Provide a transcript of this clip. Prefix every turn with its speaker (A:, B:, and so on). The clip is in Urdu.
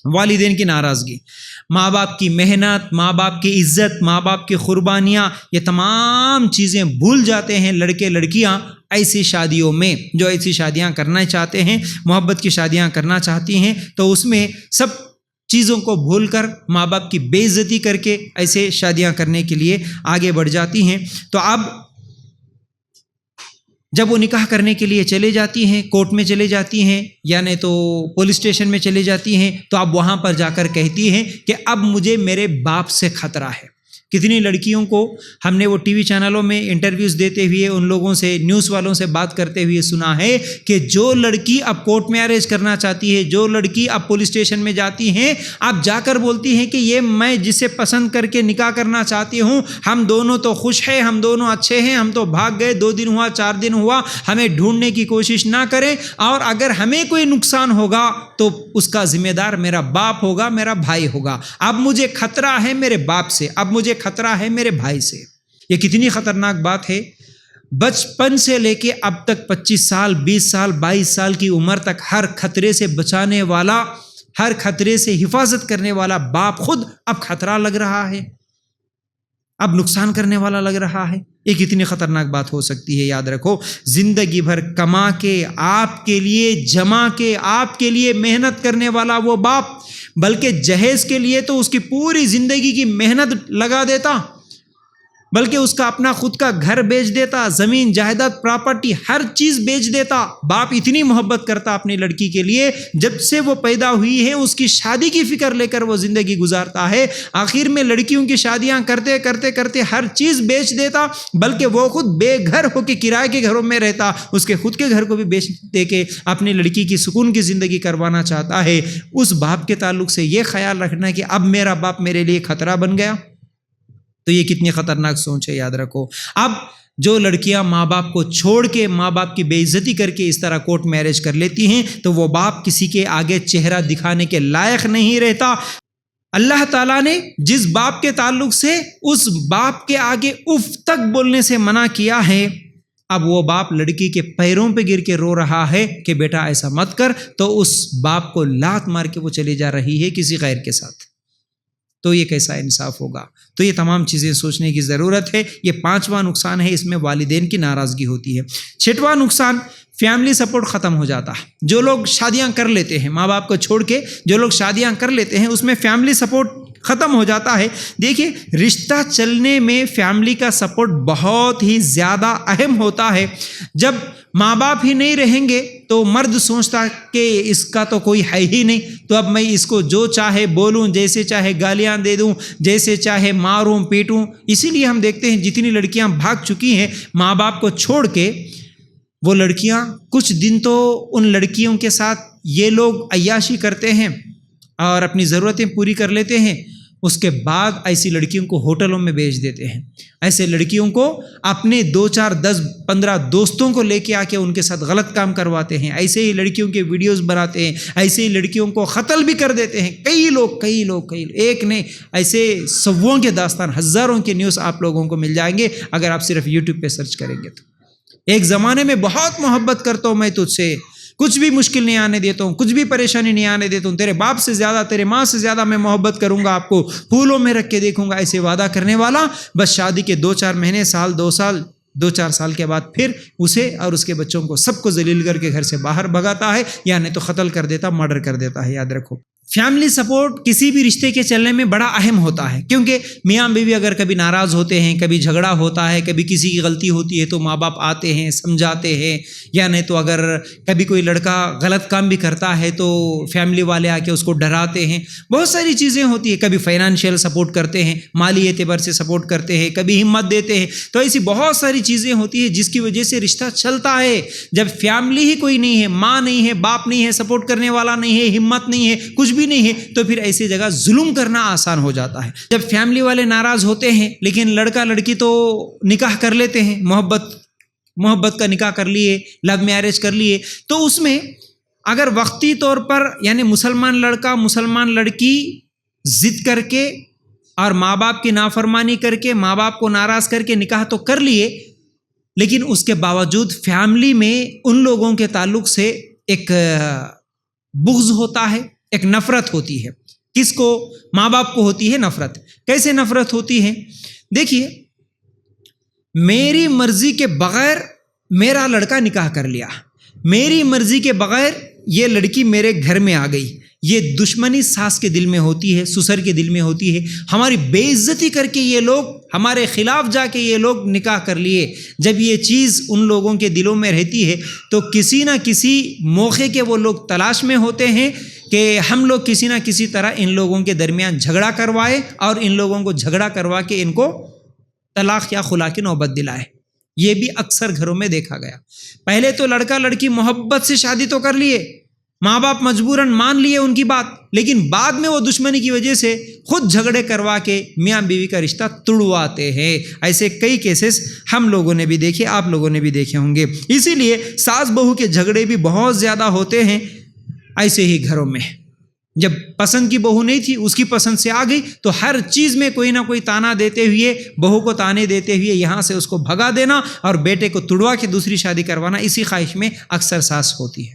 A: والدین کی ناراضگی، ماں باپ کی محنت، ماں باپ کی عزت، ماں باپ کی قربانیاں، یہ تمام چیزیں بھول جاتے ہیں لڑکے لڑکیاں ایسی شادیوں میں، جو ایسی شادیاں کرنا چاہتے ہیں، محبت کی شادیاں کرنا چاہتی ہیں، تو اس میں سب چیزوں کو بھول کر ماں باپ کی بے عزتی کر کے ایسے شادیاں کرنے کے لیے آگے بڑھ جاتی ہیں۔ تو اب جب وہ نکاح کرنے کے لیے چلے جاتی ہیں، کورٹ میں چلے جاتی ہیں یا نہیں تو پولیس اسٹیشن میں چلے جاتی ہیں، تو اب وہاں پر جا کر کہتی ہیں کہ اب مجھے میرے باپ سے خطرہ ہے۔ کتنی لڑکیوں کو ہم نے وہ ٹی وی چینلوں میں انٹرویوز دیتے ہوئے، ان لوگوں سے، نیوز والوں سے بات کرتے ہوئے سنا ہے کہ جو لڑکی اب کورٹ میں اریج کرنا چاہتی ہے، جو لڑکی اب پولیس اسٹیشن میں جاتی ہیں، اب جا کر بولتی ہیں کہ یہ میں جسے پسند کر کے نکاح کرنا چاہتی ہوں، ہم دونوں تو خوش ہیں، ہم دونوں اچھے ہیں، ہم تو بھاگ گئے، 2 دن ہوا، 4 دن ہوا، ہمیں ڈھونڈنے کی کوشش نہ کریں، اور اگر ہمیں کوئی نقصان ہوگا تو اس کا ذمہ دار میرا باپ ہوگا، میرا بھائی ہوگا۔ اب مجھے خطرہ ہے میرے باپ سے، اب مجھے خطرہ ہے میرے بھائی سے۔ یہ کتنی خطرناک بات ہے۔ بچپن سے لے کے اب تک 25 سال، 20 سال، 22 سال کی عمر تک ہر خطرے سے بچانے والا، ہر خطرے سے حفاظت کرنے والا باپ خود اب خطرہ لگ رہا ہے، اب نقصان کرنے والا لگ رہا ہے۔ یہ کتنی خطرناک بات ہو سکتی ہے۔ یاد رکھو، زندگی بھر کما کے آپ کے لیے، جما کے آپ کے لیے محنت کرنے والا وہ باپ، بلکہ جہیز کے لیے تو اس کی پوری زندگی کی محنت لگا دیتا، بلکہ اس کا اپنا خود کا گھر بیچ دیتا، زمین جائیداد پراپرٹی ہر چیز بیچ دیتا۔ باپ اتنی محبت کرتا اپنی لڑکی کے لیے، جب سے وہ پیدا ہوئی ہے اس کی شادی کی فکر لے کر وہ زندگی گزارتا ہے، آخر میں لڑکیوں کی شادیاں کرتے کرتے کرتے ہر چیز بیچ دیتا، بلکہ وہ خود بے گھر ہو کے کرائے کے گھروں میں رہتا، اس کے خود کے گھر کو بھی بیچ دے کے اپنی لڑکی کی سکون کی زندگی کروانا چاہتا ہے۔ اس باپ کے تعلق سے یہ خیال رکھنا کہ اب میرا باپ میرے لیے خطرہ بن گیا، تو یہ کتنی خطرناک سوچ ہے۔ یاد رکھو، اب جو لڑکیاں ماں باپ کو چھوڑ کے، ماں باپ کی بے عزتی کر کے اس طرح کورٹ میرج کر لیتی ہیں، تو وہ باپ کسی کے آگے چہرہ دکھانے کے لائق نہیں رہتا۔ اللہ تعالیٰ نے جس باپ کے تعلق سے اس باپ کے آگے اف تک بولنے سے منع کیا ہے، اب وہ باپ لڑکی کے پیروں پہ گر کے رو رہا ہے کہ بیٹا ایسا مت کر، تو اس باپ کو لات مار کے وہ چلی جا رہی ہے کسی غیر کے ساتھ، تو یہ کیسا انصاف ہوگا؟ تو یہ تمام چیزیں سوچنے کی ضرورت ہے۔ یہ 5واں نقصان ہے، اس میں والدین کی ناراضگی ہوتی ہے۔ 6واں نقصان، فیملی سپورٹ ختم ہو جاتا ہے۔ جو لوگ شادیاں کر لیتے ہیں، ماں باپ کو چھوڑ کے جو لوگ شادیاں کر لیتے ہیں، اس میں فیملی سپورٹ ختم ہو جاتا ہے۔ دیکھیے، رشتہ چلنے میں فیملی کا سپورٹ بہت ہی زیادہ اہم ہوتا ہے۔ جب ماں باپ ہی نہیں رہیں گے تو مرد سوچتا کہ اس کا تو کوئی ہے ہی نہیں، تو اب میں اس کو جو چاہے بولوں، جیسے چاہے گالیاں دے دوں، جیسے چاہے ماروں پیٹوں۔ اسی لیے ہم دیکھتے ہیں جتنی لڑکیاں بھاگ چکی ہیں ماں باپ کو چھوڑ کے، وہ لڑکیاں کچھ دن تو ان لڑکیوں کے ساتھ یہ لوگ عیاشی کرتے ہیں اور اپنی ضرورتیں پوری کر لیتے ہیں، اس کے بعد ایسی لڑکیوں کو ہوٹلوں میں بھیج دیتے ہیں۔ ایسے لڑکیوں کو اپنے 2 4 10 15 دوستوں کو لے کے آ کے ان کے ساتھ غلط کام کرواتے ہیں، ایسے ہی لڑکیوں کے ویڈیوز بناتے ہیں، ایسے ہی لڑکیوں کو قتل بھی کر دیتے ہیں۔ کئی لوگ ایک نہیں، ایسے سووں کے داستان، ہزاروں کے نیوز آپ لوگوں کو مل جائیں گے اگر آپ صرف یوٹیوب پہ سرچ کریں گے۔ تو ایک زمانے میں بہت محبت کرتا ہوں میں تجھ سے، کچھ بھی مشکل نہیں آنے دیتا ہوں، کچھ بھی پریشانی نہیں آنے دیتا ہوں، تیرے باپ سے زیادہ، تیرے ماں سے زیادہ میں محبت کروں گا، آپ کو پھولوں میں رکھ کے دیکھوں گا، ایسے وعدہ کرنے والا بس شادی کے 2 4 مہینے، سال، 2 4 سال کے بعد پھر اسے اور اس کے بچوں کو سب کو ذلیل کر کے گھر سے باہر بھگاتا ہے، یا نہیں تو قتل کر دیتا، مرڈر کر دیتا ہے۔ یاد رکھو، فیملی سپورٹ کسی بھی رشتے کے چلنے میں بڑا اہم ہوتا ہے، کیونکہ میاں بیوی اگر کبھی ناراض ہوتے ہیں، کبھی جھگڑا ہوتا ہے، کبھی کسی کی غلطی ہوتی ہے تو ماں باپ آتے ہیں، سمجھاتے ہیں، یا نہیں تو اگر کبھی کوئی لڑکا غلط کام بھی کرتا ہے تو فیملی والے آ کے اس کو ڈراتے ہیں۔ بہت ساری چیزیں ہوتی ہیں، کبھی فائنانشیل سپورٹ کرتے ہیں، مالی اعتبار سے سپورٹ کرتے ہیں، کبھی ہمت دیتے ہیں، تو ایسی بہت ساری چیزیں ہوتی ہیں جس کی وجہ سے رشتہ چلتا ہے۔ جب فیملی ہی کوئی نہیں ہے، ماں نہیں ہے، باپ نہیں ہے، سپورٹ کرنے والا نہیں ہے، ہمت نہیں ہے، کچھ بھی نہیں ہے، تو پھر ایسی جگہ ظلم کرنا آسان ہو جاتا ہے۔ جب فیملی والے ناراض ہوتے ہیں لیکن لڑکا لڑکی تو نکاح کر لیتے ہیں، محبت کا نکاح کر لیے، لو میرج کر لیے، تو اس میں اگر وقتی طور پر یعنی مسلمان لڑکا مسلمان لڑکی ضد کر کے اور ماں باپ کی نافرمانی کر کے، ماں باپ کو ناراض کر کے نکاح تو کر لیے، لیکن اس کے باوجود فیملی میں ان لوگوں کے تعلق سے ایک بغض ہوتا ہے، ایک نفرت ہوتی ہے. کس کو؟ ماں باپ کو ہوتی ہے نفرت. کیسے نفرت ہوتی ہے؟ دیکھیے، میری مرضی کے بغیر میرا لڑکا نکاح کر لیا، میری مرضی کے بغیر یہ لڑکی میرے گھر میں آ گئی، یہ دشمنی ساس کے دل میں ہوتی ہے، سسر کے دل میں ہوتی ہے. ہماری بے عزتی کر کے یہ لوگ ہمارے خلاف جا کے یہ لوگ نکاح کر لیے. جب یہ چیز ان لوگوں کے دلوں میں رہتی ہے تو کسی نہ کسی موقع کے وہ لوگ تلاش میں ہوتے ہیں کہ ہم لوگ کسی نہ کسی طرح ان لوگوں کے درمیان جھگڑا کروائے اور ان لوگوں کو جھگڑا کروا کے ان کو طلاق یا خلا کی نوبت دلائے. یہ بھی اکثر گھروں میں دیکھا گیا. پہلے تو لڑکا لڑکی محبت سے شادی تو کر لیے، ماں باپ مجبوراً مان لیے ان کی بات، لیکن بعد میں وہ دشمنی کی وجہ سے خود جھگڑے کروا کے میاں بیوی کا رشتہ توڑواتے ہیں. ایسے کئی کیسز ہم لوگوں نے بھی دیکھے، آپ لوگوں نے بھی دیکھے ہوں گے. اسی لیے ساس بہو کے جھگڑے بھی بہت زیادہ ہوتے ہیں ایسے ہی گھروں میں. جب پسند کی بہو نہیں تھی، اس کی پسند سے آ گئی تو ہر چیز میں کوئی نہ کوئی تانا دیتے ہوئے، بہو کو تانے دیتے ہوئے یہاں سے اس کو بھگا دینا اور بیٹے کو تڑوا کے دوسری شادی کروانا، اسی خواہش میں اکثر ساس ہوتی ہے.